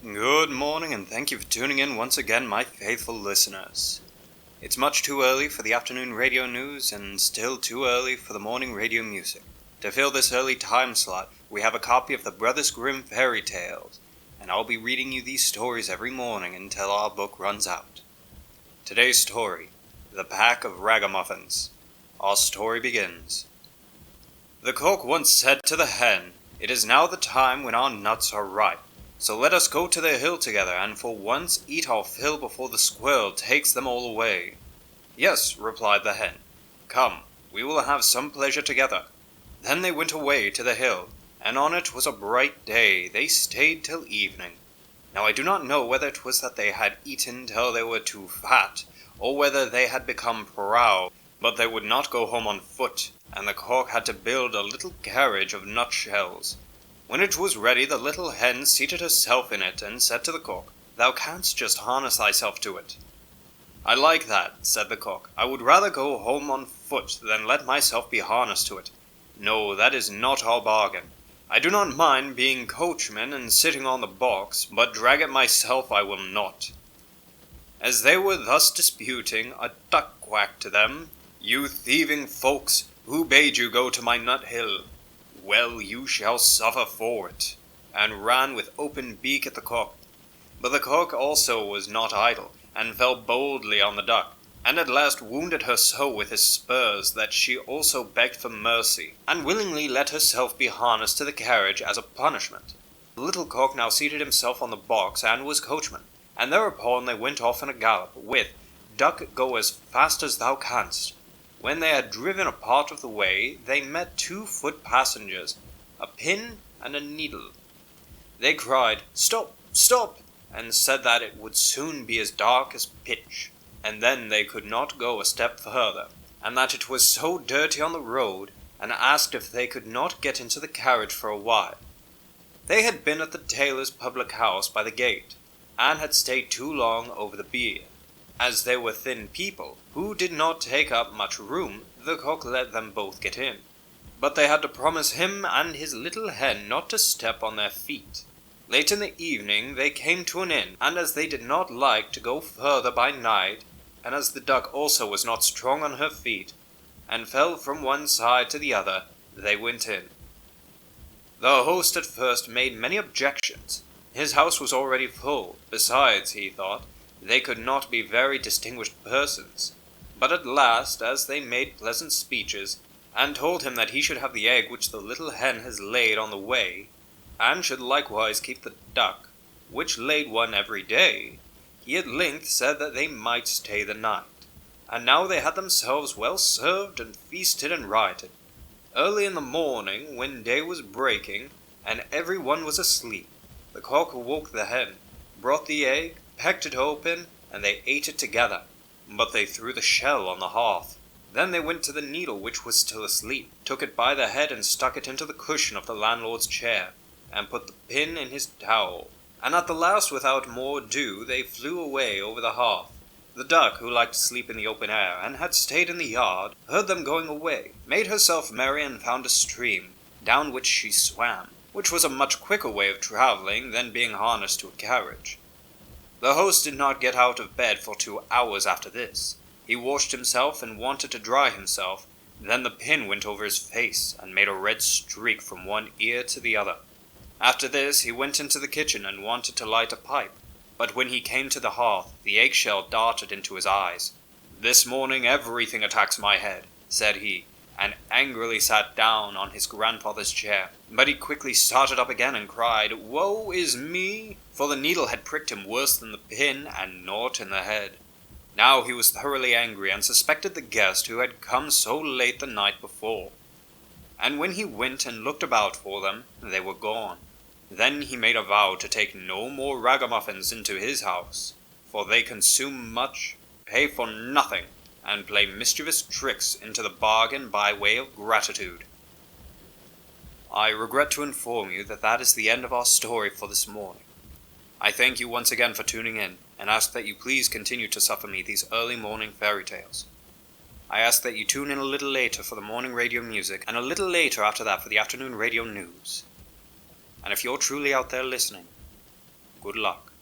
Good morning, and thank you for tuning in once again, my faithful listeners. It's much too early for the afternoon radio news, and still too early for the morning radio music. To fill this early time slot, we have a copy of the Brothers Grimm fairy tales, and I'll be reading you these stories every morning until our book runs out. Today's story, The Pack of Ragamuffins. Our story begins. The cock once said to the hen, "It is now the time when our nuts are ripe. So let us go to the hill together, and for once eat our fill before the squirrel takes them all away." "Yes," replied the hen. "Come, we will have some pleasure together." Then they went away to the hill, and on it was a bright day. They stayed till evening. Now I do not know whether it was that they had eaten till they were too fat, or whether they had become proud, but they would not go home on foot, and the cock had to build a little carriage of nutshells. When it was ready, the little hen seated herself in it, and said to the cock, "Thou canst just harness thyself to it." "I like that," said the cock. "I would rather go home on foot than let myself be harnessed to it. No, that is not our bargain. I do not mind being coachman and sitting on the box, but drag it myself I will not." As they were thus disputing, a duck quacked to them, "You thieving folks, who bade you go to my nut hill? Well, you shall suffer for it," and ran with open beak at the cock. But the cock also was not idle, and fell boldly on the duck, and at last wounded her so with his spurs that she also begged for mercy, and willingly let herself be harnessed to the carriage as a punishment. The little cock now seated himself on the box and was coachman, and thereupon they went off in a gallop, with "Duck, go as fast as thou canst." When they had driven a part of the way, they met 2 foot passengers, a pin and a needle. They cried, "Stop, stop," and said that it would soon be as dark as pitch, and then they could not go a step further, and that it was so dirty on the road, and asked if they could not get into the carriage for a while. They had been at the tailor's public house by the gate, and had stayed too long over the beer. As they were thin people, who did not take up much room, the cock let them both get in. But they had to promise him and his little hen not to step on their feet. Late in the evening they came to an inn, and as they did not like to go further by night, and as the duck also was not strong on her feet, and fell from one side to the other, they went in. The host at first made many objections. His house was already full. Besides, he thought, they could not be very distinguished persons. But at last, as they made pleasant speeches, and told him that he should have the egg which the little hen has laid on the way, and should likewise keep the duck, which laid one every day, he at length said that they might stay the night. And now they had themselves well served, and feasted and rioted. Early in the morning, when day was breaking, and every one was asleep, the cock awoke the hen, brought the egg, pecked it open, and they ate it together, but they threw the shell on the hearth. Then they went to the needle, which was still asleep, took it by the head and stuck it into the cushion of the landlord's chair, and put the pin in his towel. And at the last, without more ado, they flew away over the hearth. The duck, who liked to sleep in the open air, and had stayed in the yard, heard them going away, made herself merry, and found a stream, down which she swam, which was a much quicker way of travelling than being harnessed to a carriage. The host did not get out of bed for 2 hours after this. He washed himself and wanted to dry himself. Then the pin went over his face and made a red streak from one ear to the other. After this he went into the kitchen and wanted to light a pipe. But when he came to the hearth, the eggshell darted into his eyes. "This morning everything attacks my head," said he, and angrily sat down on his grandfather's chair. But he quickly started up again and cried, "Woe is me!" For the needle had pricked him worse than the pin, and naught in the head. Now he was thoroughly angry, and suspected the guest who had come so late the night before. And when he went and looked about for them, they were gone. Then he made a vow to take no more ragamuffins into his house, for they consume much, pay for nothing, and play mischievous tricks into the bargain by way of gratitude. I regret to inform you that that is the end of our story for this morning. I thank you once again for tuning in, and ask that you please continue to suffer me these early morning fairy tales. I ask that you tune in a little later for the morning radio music, and a little later after that for the afternoon radio news. And if you're truly out there listening, Good luck.